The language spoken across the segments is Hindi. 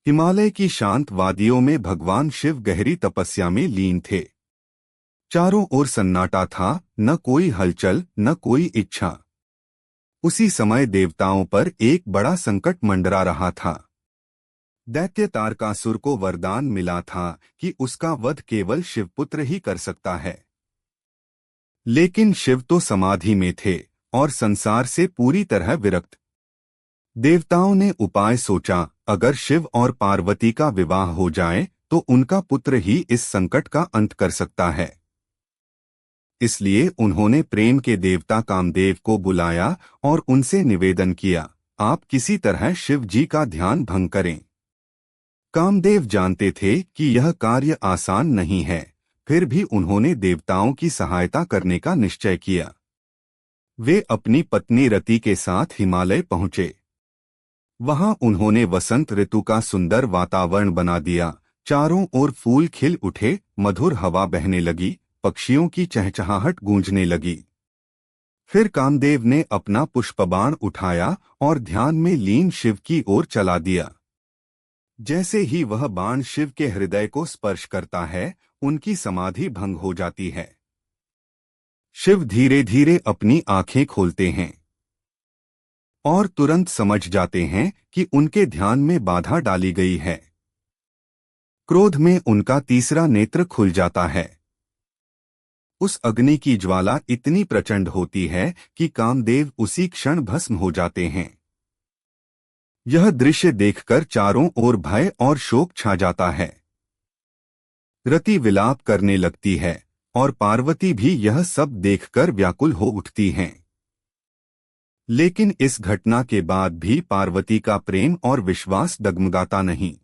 हिमालय की शांत वादियों में भगवान शिव गहरी तपस्या में लीन थे। चारों ओर सन्नाटा था, न कोई हलचल न कोई इच्छा। उसी समय देवताओं पर एक बड़ा संकट मंडरा रहा था। दैत्य तारकासुर को वरदान मिला था कि उसका वध केवल शिवपुत्र ही कर सकता है। लेकिन शिव तो समाधि में थे और संसार से पूरी तरह विरक्त। देवताओं ने उपाय सोचा, अगर शिव और पार्वती का विवाह हो जाए तो उनका पुत्र ही इस संकट का अंत कर सकता है। इसलिए उन्होंने प्रेम के देवता कामदेव को बुलाया और उनसे निवेदन किया, आप किसी तरह शिव जी का ध्यान भंग करें। कामदेव जानते थे कि यह कार्य आसान नहीं है, फिर भी उन्होंने देवताओं की सहायता करने का निश्चय किया। वे अपनी पत्नी रति के साथ हिमालय पहुंचे। वहां उन्होंने वसंत ऋतु का सुंदर वातावरण बना दिया। चारों ओर फूल खिल उठे, मधुर हवा बहने लगी, पक्षियों की चहचहाहट गूंजने लगी। फिर कामदेव ने अपना पुष्पबाण उठाया और ध्यान में लीन शिव की ओर चला दिया। जैसे ही वह बाण शिव के हृदय को स्पर्श करता है, उनकी समाधि भंग हो जाती है। शिव धीरे धीरे अपनी आंखें खोलते हैं और तुरंत समझ जाते हैं कि उनके ध्यान में बाधा डाली गई है। क्रोध में उनका तीसरा नेत्र खुल जाता है। उस अग्नि की ज्वाला इतनी प्रचंड होती है कि कामदेव उसी क्षण भस्म हो जाते हैं। यह दृश्य देखकर चारों ओर भय और शोक छा जाता है। रति विलाप करने लगती है और पार्वती भी यह सब देखकर व्याकुल हो उठती हैं। लेकिन इस घटना के बाद भी पार्वती का प्रेम और विश्वास डगमगाता नहीं।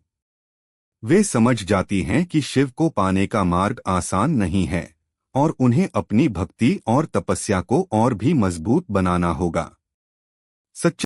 वे समझ जाती हैं कि शिव को पाने का मार्ग आसान नहीं है और उन्हें अपनी भक्ति और तपस्या को और भी मजबूत बनाना होगा। सच्चा